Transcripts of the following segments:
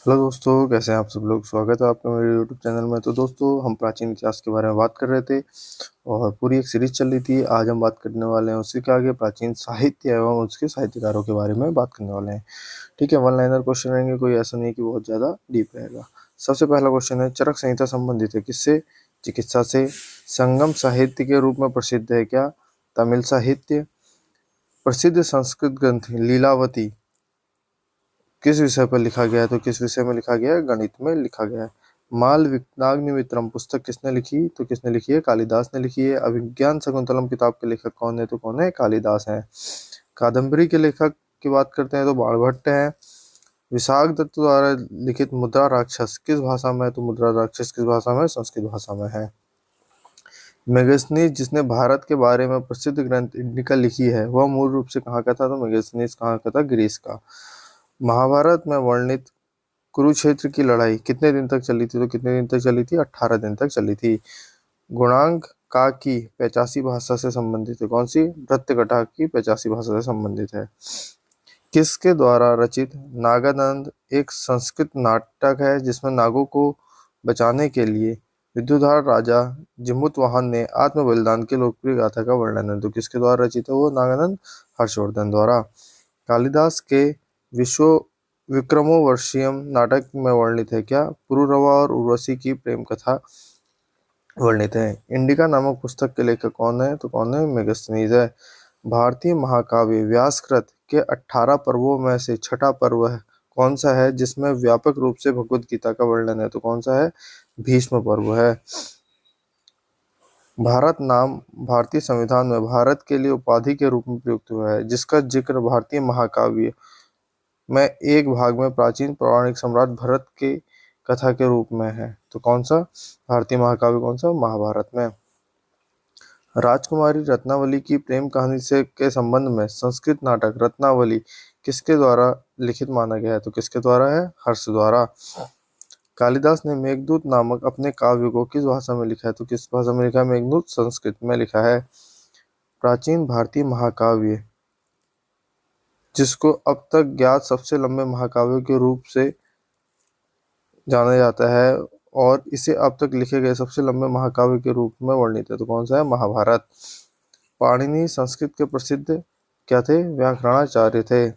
Hello दोस्तों, कैसे हैं आप सब लोग। स्वागत है आपका मेरे यूट्यूब चैनल में। तो दोस्तों, हम प्राचीन इतिहास के बारे में बात कर रहे थे और पूरी एक सीरीज चल रही थी। आज हम बात करने वाले हैं उसी के आगे प्राचीन साहित्य एवं उसके साहित्यकारों के बारे में बात करने वाले हैं। ठीक है, वन लाइनर क्वेश्चन रहेंगे, कोई ऐसा नहीं कि बहुत ज़्यादा डीप रहेगा। सबसे पहला क्वेश्चन है, चरक संहिता संबंधित है किससे? चिकित्सा से। संगम साहित्य के रूप में प्रसिद्ध है क्या? तमिल साहित्य। प्रसिद्ध संस्कृत ग्रंथ लीलावती किस विषय पर लिखा गया है? तो किस विषय में लिखा गया है? गणित में लिखा गया है। माल विक्नाग्निमित्रम पुस्तक किसने लिखी? तो किसने लिखी है? कालिदास ने लिखी है। अभिज्ञान शकुंतलम किताब के लेखक कौन है? तो कौन है? कालिदास है। कादम्बरी के लेखक की बात करते हैं तो बाणभट्ट है। विशाख दत्त द्वारा लिखित मुद्रा राक्षस किस भाषा में है? तो मुद्रा राक्षस किस भाषा में? संस्कृत भाषा में है। मेगस्थनीज जिसने भारत के बारे में प्रसिद्ध ग्रंथ इंडिका लिखी है, वह मूल रूप से कहाँ का था? तो मेगस्थनीज कहाँ का था? ग्रीस का। महाभारत में वर्णित कुरुक्षेत्र की लड़ाई कितने दिन तक चली थी? तो कितने दिन तक चली थी? 18 दिन तक चली थी। गुणांक का की 85 भाषा से संबंधित है। कौन सी? भृत्यकथा की 85 भाषा से संबंधित है। किसके द्वारा रचित नागानंद एक संस्कृत नाटक है जिसमें नागों को बचाने के लिए विद्युधार राजा जिमुतवाहन ने आत्म बलिदान की लोकप्रिय गाथा का वर्णन है। तो किसके द्वारा रचित है वो नागानंद? हर्षवर्धन द्वारा। कालिदास के विश्व विक्रमोर्वशीयम नाटक में वर्णित है क्या? पुरुरवा और उर्वशी की प्रेम कथा वर्णित है। इंडिका नामक पुस्तक के लेखक कौन है? तो कौन है? मेगस्थनीज है। भारतीय महाकाव्य व्यासकृत के 18 पर्वों में से छठा पर्व है कौन सा है जिसमें व्यापक रूप से भगवत गीता का वर्णन है? तो कौन सा है? भीष्म पर्व है। भारत नाम भारतीय संविधान में भारत के लिए उपाधि के रूप में प्रयुक्त हुआ है जिसका जिक्र भारतीय महाकाव्य में एक भाग में प्राचीन पौराणिक सम्राट भरत के कथा के रूप में है। तो कौन सा भारतीय महाकाव्य? कौन सा? महाभारत में। राजकुमारी रत्नावली की प्रेम कहानी से के संबंध में संस्कृत नाटक रत्नावली किसके द्वारा लिखित माना गया है? तो किसके द्वारा है? हर्ष द्वारा। कालिदास ने मेघदूत नामक अपने काव्य को किस भाषा में लिखा है? तो किस भाषा में लिखा है मेघदूत? संस्कृत में लिखा है। प्राचीन भारतीय महाकाव्य जिसको अब तक ज्ञात सबसे लंबे महाकाव्य के रूप से जाना जाता है और इसे अब तक लिखे गए सबसे लंबे महाकाव्य के रूप में वर्णित है। तो कौन सा है? महाभारत। पाणिनि संस्कृत के प्रसिद्ध क्या थे? व्याकरणाचार्य थे।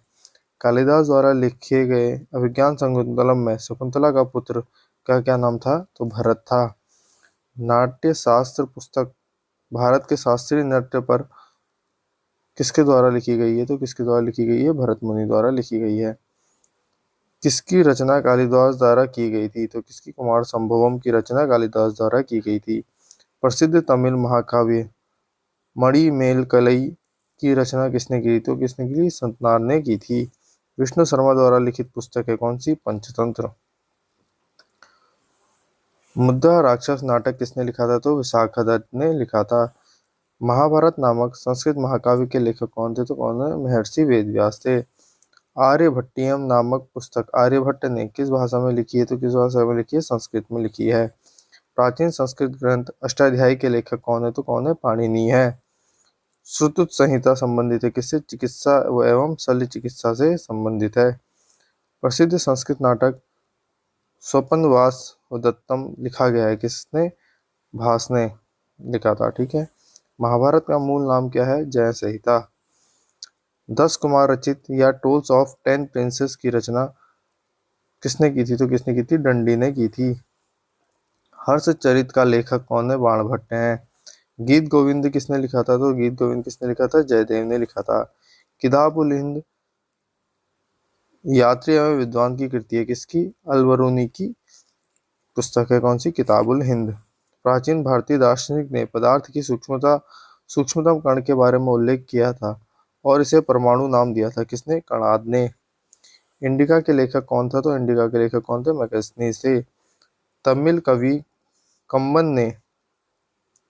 कालिदास द्वारा लिखे गए अभिज्ञान शकुंतलम में शकुंतला का पुत्र का क्या नाम था? तो भरत था। नाट्य शास्त्र पुस्तक भारत के शास्त्रीय नृत्य पर किसके द्वारा लिखी गई है? तो किसके द्वारा लिखी गई है? भरत मुनि द्वारा लिखी गई है। किसकी रचना कालिदास द्वारा की गई थी? तो किसकी? कुमार संभवम की रचना कालिदास द्वारा की गई थी। प्रसिद्ध तमिल महाकाव्य मणिमेलकलई की रचना किसने की? तो किसने की? संतनार ने की थी। विष्णु शर्मा द्वारा लिखित पुस्तक है कौन सी? पंचतंत्र। मुद्रा राक्षस नाटक किसने लिखा था? तो विशाखदत्त ने लिखा था। महाभारत नामक संस्कृत महाकाव्य के लेखक कौन थे? तो कौन है? महर्षि वेदव्यास थे। आर्यभट्टियम नामक पुस्तक आर्यभट्ट ने किस भाषा में लिखी है? तो किस भाषा में लिखी है? संस्कृत में लिखी है। प्राचीन संस्कृत ग्रंथ अष्टाध्यायी के लेखक कौन है? तो कौन है? पाणिनि है। श्रुत संहिता संबंधित है किससे? चिकित्सा एवं शल्य चिकित्सा से संबंधित है। प्रसिद्ध संस्कृत नाटक स्वपनवास दत्तम लिखा गया है किसने? भास ने लिखा था। ठीक है। महाभारत का मूल नाम क्या है? जय संहिता। 10 कुमार रचित या टोल्स ऑफ 10 प्रिंसेस की रचना किसने की थी? तो किसने की थी? दंडी ने की थी। हर्षचरित का लेखक कौन है? बाणभट्ट हैं। गीत गोविंद किसने लिखा था? तो गीत गोविंद किसने लिखा था? जयदेव ने लिखा था। किताब उल हिंद यात्री एवं विद्वान की कृति है किसकी? अलबरूनी की पुस्तक है कौन सी? किताब उल हिंद। प्राचीन भारतीय दार्शनिक ने पदार्थ की सूक्ष्मतम कण के बारे में उल्लेख किया था और इसे परमाणु नाम दिया था किसने? कणाद ने। इंडिका के लेखक कौन था? तो इंडिका के लेखक कौन थे? मैगस्थनीज थे। तमिल कवि कंबन ने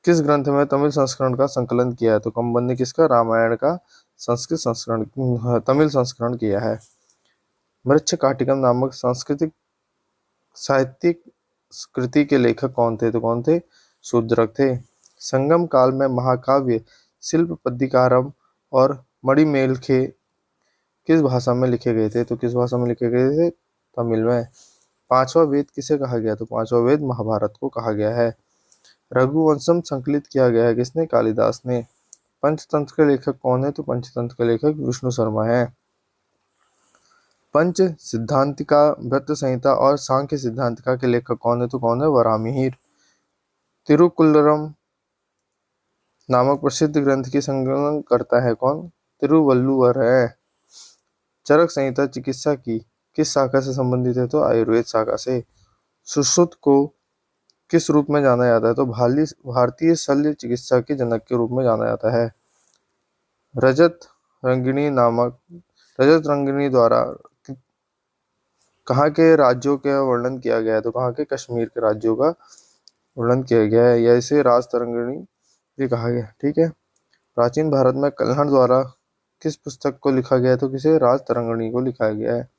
किस ग्रंथ में तमिल संस्करण का संकलन किया है? तो कंबन ने किसका? रामायण का संस्कृत संस्करण तमिल संस्करण किया है। मृच्छकाटिकम नामक सांस्कृतिक साहित्यिक कृति के लेखक कौन थे? तो कौन थे? शूद्रक थे। संगम काल में महाकाव्य शिल्प पद्दिकारम और मणिमेलखे किस भाषा में लिखे गए थे? तो किस भाषा में लिखे गए थे? तमिल में। पांचवा वेद किसे कहा गया? तो पांचवा वेद महाभारत को कहा गया है। रघुवंशम संकलित किया गया है किसने? कालिदास ने। पंचतंत्र के लेखक कौन है? तो पंचतंत्र के लेखक विष्णु शर्मा है। पंच सिद्धांतिका, व्रत संहिता और सांख्य सिद्धांतिका के लेखक कौन है? तो कौन है? वराहमिहिर। तिरुक्कुलम नामक प्रसिद्ध ग्रंथ की संकलन करता है कौन? तिरुवल्लुवर है। चरक संहिता चिकित्सा की किस शाखा से संबंधित है? तो आयुर्वेद शाखा से। सुश्रुत को किस रूप में जाना जाता है? तो भारतीय शल्य चिकित्सा के जनक के रूप में जाना जाता है। रजत रंगिणी नामक रजत रंगिणी द्वारा कहाँ के राज्यों का वर्णन किया गया है? तो कहाँ के? कश्मीर के राज्यों का वर्णन किया गया है, या इसे राज तरंगिणी भी कहा गया। ठीक है। प्राचीन भारत में कल्हड़ द्वारा किस पुस्तक को लिखा गया है? तो किसे? राज तरंगिणी को लिखा गया है।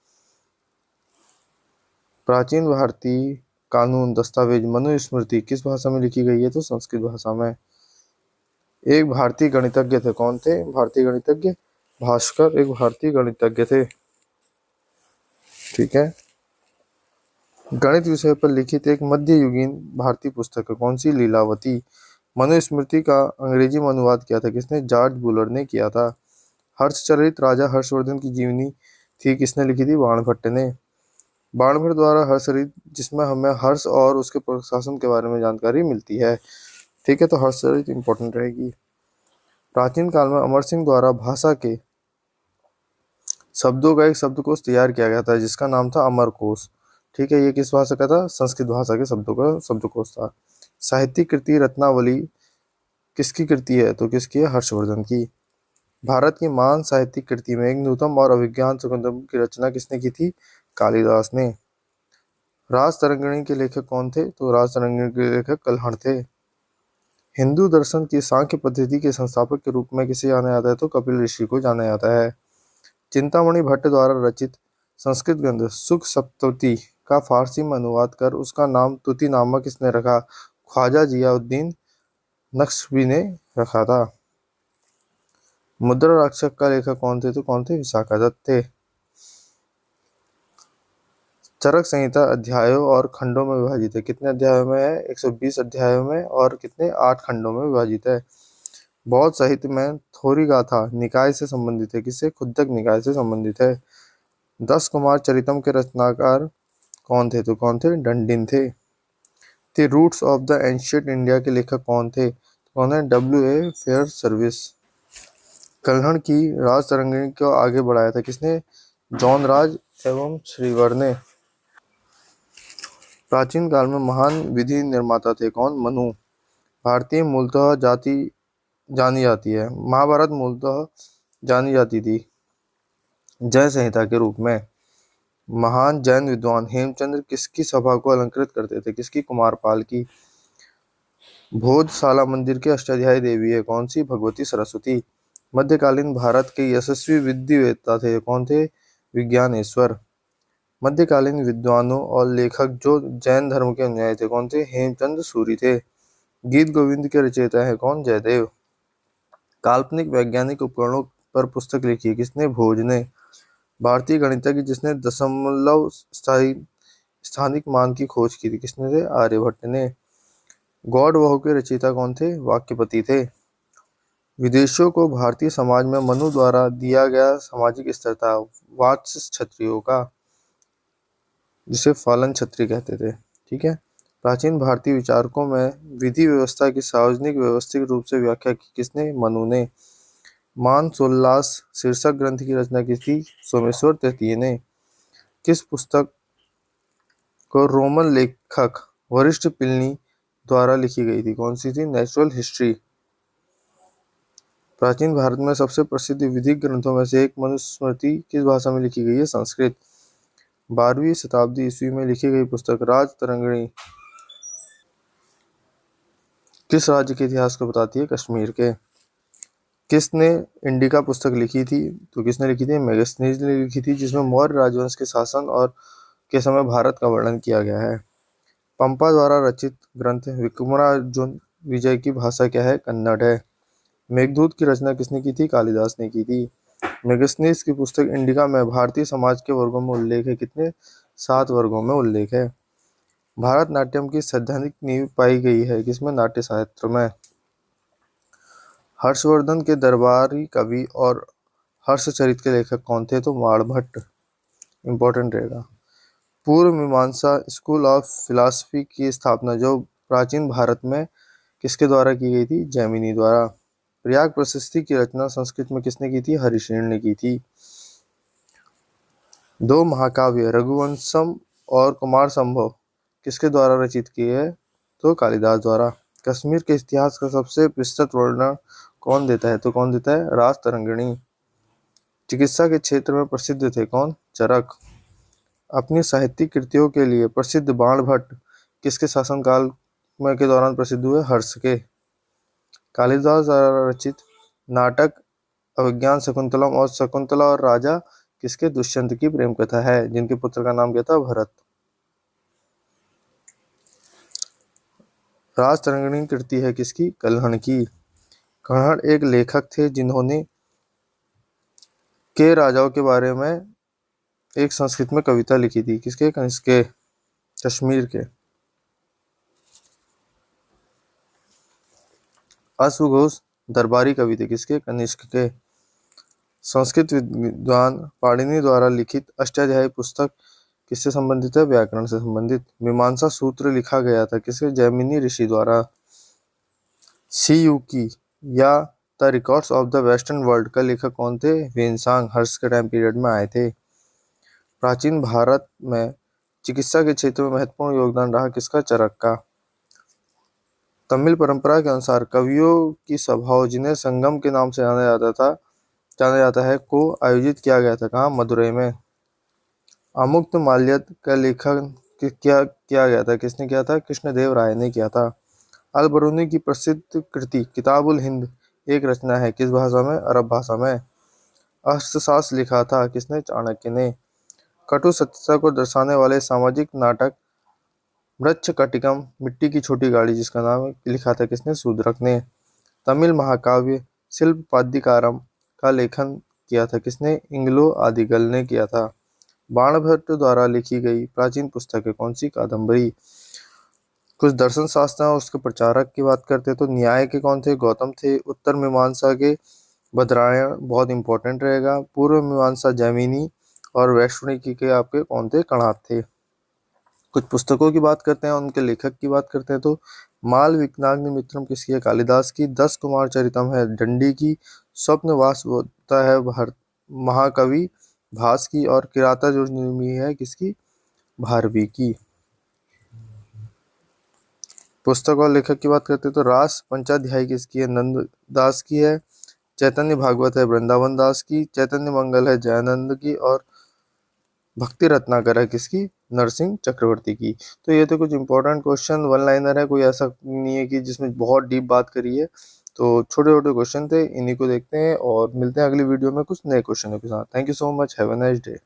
प्राचीन भारतीय कानून दस्तावेज मनुस्मृति किस भाषा में लिखी गई है? तो संस्कृत भाषा में। एक भारतीय गणितज्ञ थे, कौन थे? भारतीय गणितज्ञ भास्कर एक भारतीय गणितज्ञ थे। ठीक है। गणित विषय पर लिखित एक मध्ययुगीन भारतीय पुस्तक है, कौन सी? लीलावती। मनुस्मृति का अंग्रेजी में अनुवाद किया था किसने? जॉर्ज बुलर ने किया था। हर्षचरित राजा हर्षवर्धन की जीवनी थी, किसने लिखी थी? बाणभट्ट ने। बाणभट्ट द्वारा हर्षचरित, जिसमें हमें हर्ष और उसके प्रशासन के बारे में जानकारी मिलती है। ठीक है, तो हर्षचरित इंपॉर्टेंट रहेगी। प्राचीन काल में अमर सिंह द्वारा भाषा के शब्दों का एक शब्दकोश तैयार किया गया था, जिसका नाम था अमरकोश। ठीक है, ये किस भाषा का था? संस्कृत भाषा के शब्दों का शब्दकोश था। साहित्यिक कृति रत्नावली किसकी कृति है? तो किसकी है? हर्षवर्धन की। भारत की महान साहित्यिक कृति में एक न्यूनतम और अभिज्ञान शाकुंतलम की रचना किसने की थी? कालिदास ने। राज तरंगिणी के लेखक कौन थे? तो राज तरंगिणी के लेखक कल्हड़ थे। हिंदू दर्शन की सांख्य पद्धति के संस्थापक के रूप में किसे जाना जाता है? तो कपिल ऋषि को जाना जाता है। चिंतामणि भट्ट द्वारा रचित संस्कृत ग्रंथ सुख सप्तती का फारसी में अनुवाद कर उसका नाम तुतीनामा किसने रखा? ख्वाजा जियाउद्दीन नक्शबी ने रखा था। मुद्रा राक्षस का लेखक कौन थे? तो कौन थे? विशाखादत्त थे। चरक संहिता अध्यायों और खंडों में विभाजित है, कितने अध्यायों में है? 120 अध्यायों में, और कितने? 8 खंडों में विभाजित है। बौद्ध साहित्य में थोरी गाथा निकाय से संबंधित है, किससे? खुद्दक निकाय से संबंधित है। 10 कुमार चरितम के रचनाकार कौन थे? तो कौन थे? डंडिन थे। The roots of the ancient India के लेखक कौन थे? कौन है? W.A. Fair service. कल्हड़ की राज तरंगिणी को आगे बढ़ाया था किसने? जॉन राज एवं श्रीवर ने। प्राचीन काल में महान विधि निर्माता थे कौन? मनु। भारतीय मूलतः जाति जानी जाती है, महाभारत मूलतः जानी जाती थी जय संहिता के रूप में। महान जैन विद्वान हेमचंद्र किसकी सभा को अलंकृत करते थे? किसकी? कुमारपाल की। भोजशाला मंदिर के अष्टाध्यायी देवी है, कौन सी? भगवती सरस्वती। मध्यकालीन भारत के यशस्वी विद्यावेत्ता थे, कौन थे? विज्ञानेश्वर। मध्यकालीन विद्वानों और लेखक जो जैन धर्म के अनुयायी थे, कौन थे? हेमचंद्र सूरी थे। गीत गोविंद के रचयिता है कौन? जयदेव। काल्पनिक वैज्ञानिक उपकरणों पर पुस्तक लिखी है किसने? भोज ने। भारतीय गणितज्ञ जिसने दशमलव स्थानिक मान की खोज की थी, किसने थे? आर्यभट्ट ने। गौड़ वहु के रचयिता कौन थे? वाक्यपति थे। विदेशियों को भारतीय समाज में मनु द्वारा दिया गया सामाजिक स्तर था वात्स्य क्षत्रियों का, जिसे फालन क्षत्रिय कहते थे। ठीक है। प्राचीन भारतीय विचारकों में विधि व्यवस्था की सार्वजनिक व्यवस्थित रूप से व्याख्या की किसने? मनु ने। मानसोल्लास शीर्षक ग्रंथ की रचना की थी? सोमेश्वर तृतीय ने। किस पुस्तक को रोमन लेखक वरिष्ठ प्लिनी द्वारा लिखी गई थी? कौन सी थी? Natural history. प्राचीन भारत में सबसे प्रसिद्ध विधिक ग्रंथों में से एक मनुस्मृति किस भाषा में लिखी गई है? संस्कृत। 12वीं शताब्दी ईस्वी में लिखी गई पुस्तक राज तरंगिणी किस राज्य के इतिहास को बताती है? कश्मीर के। किसने इंडिका पुस्तक लिखी थी? तो किसने लिखी थी? मेगस्थनीज ने लिखी थी, जिसमें मौर्य राजवंश के शासन और के समय भारत का वर्णन किया गया है। पंपा द्वारा रचित ग्रंथ विक्रमार्जुन विजय की भाषा क्या है? कन्नड़ है। मेघदूत की रचना किसने की थी? कालिदास ने की थी। मेगस्थनीज की पुस्तक इंडिका में भारतीय समाज के वर्गों में उल्लेख है कितने? 7 वर्गों में उल्लेख है। भारतनाट्यम की सैद्धांतिक नींव पाई गई है किसमें? नाट्य शास्त्र में। हर्षवर्धन के दरबारी कवि और हर्षचरित के लेखक कौन थे? तो बाणभट्ट। इंपॉर्टेंट रहेगा। पूर्व मीमांसा स्कूल ऑफ फिलॉसफी की स्थापना जो प्राचीन भारत में किसके द्वारा की गई थी? जैमिनी द्वारा। प्रयाग प्रशस्ति की रचना संस्कृत में किसने की थी? हरिश्रेण ने की थी। दो महाकाव्य रघुवंशम और कुमार संभव किसके द्वारा रचित किए हैं? तो कालिदास द्वारा। कश्मीर के इतिहास का सबसे विस्तृत वर्णन कौन देता है? तो कौन देता है? राजतरंगिणी। चिकित्सा के क्षेत्र में प्रसिद्ध थे कौन? चरक। अपनी साहित्यिक कृतियों के लिए प्रसिद्ध बाणभट्ट किसके शासनकाल में के दौरान प्रसिद्ध हुए? हर्ष के। कालिदास द्वारा रचित नाटक अभिज्ञान शकुंतलम और शकुंतला और राजा किसके? दुष्यंत की प्रेम कथा है जिनके पुत्र का नाम क्या था? भरत। राजतरंगिणी कृति है किसकी? कल्हण की। कल्हण एक लेखक थे जिन्होंने के राजाओं के बारे में एक संस्कृत में कविता लिखी थी। किसके? कनिष्क के, कश्मीर के। अश्वघोष दरबारी कवि थे किसके? कनिष्क के। संस्कृत विद्वान पाणिनि द्वारा लिखित अष्टाध्यायी पुस्तक किससे संबंधित है? व्याकरण से संबंधित। मीमांसा सूत्र लिखा गया था किसके? जैमिनी ऋषि द्वारा। सी यू की या the records of the western world का लेखक कौन थे? वेनसांग हर्ष के टाइम पीरियड में आए थे। प्राचीन भारत में चिकित्सा के क्षेत्र में महत्वपूर्ण योगदान रहा किसका? चरक का। तमिल परंपरा के अनुसार कवियों की सभाओं जिन्हें संगम के नाम से जाना जाता है को आयोजित किया गया था कहाँ? मदुरई में। अमुक्त माल्यद का लेखन क्या किया गया था? किसने किया था? कृष्णदेव राय ने किया था। अल बरूनी की प्रसिद्ध कृति किताबुल हिंद एक रचना है किस भाषा में? अरब भाषा में। अर्थशास्त्र लिखा था किसने? चाणक्य ने। कटु सत्यता को दर्शाने वाले सामाजिक नाटक मृच्छकटिकम मिट्टी की छोटी गाड़ी जिसका नाम लिखा था किसने? शूद्रक ने। तमिल महाकाव्य शिल्पपाद्यकारम का लेखन किया था किसने? इंग्लो आदिगल ने किया था। बाणभट्ट द्वारा लिखी गई प्राचीन पुस्तक है कौन सी? कादम्बरी। कुछ दर्शन शास्त्र और उसके प्रचारक की बात करते तो न्याय के कौन थे? गौतम थे। उत्तर मीमांसा के बद्रायण बहुत इंपॉर्टेंट रहेगा। पूर्व मीमांसा जैमिनी और वैष्णिकी के आपके कौन थे? कणाद थे। कुछ पुस्तकों की बात करते हैं उनके लेखक की बात करते हैं तो माल विकनाग्नि मित्रम किसकी है? कालिदास की। 10 कुमार चरितम है दंडी की। स्वप्न वास होता है भारत महाकवि भास की। और किराता जो है किसकी? भारवी की। पुस्तक और लेखक की बात करते हैं तो रास पंचाध्यायी किसकी है? नंददास की है। चैतन्य भागवत है वृंदावन दास की। चैतन्य मंगल है जयानंद की। और भक्ति रत्नाकर है किसकी? नरसिंह चक्रवर्ती की। तो ये तो कुछ इंपॉर्टेंट क्वेश्चन वन लाइनर है, कोई ऐसा नहीं है कि जिसमें बहुत डीप बात करी है। तो छोटे छोटे क्वेश्चन थे, इन्हीं को देखते हैं और मिलते हैं अगली वीडियो में कुछ नए क्वेश्चनों के साथ। Thank you so much, have a nice day.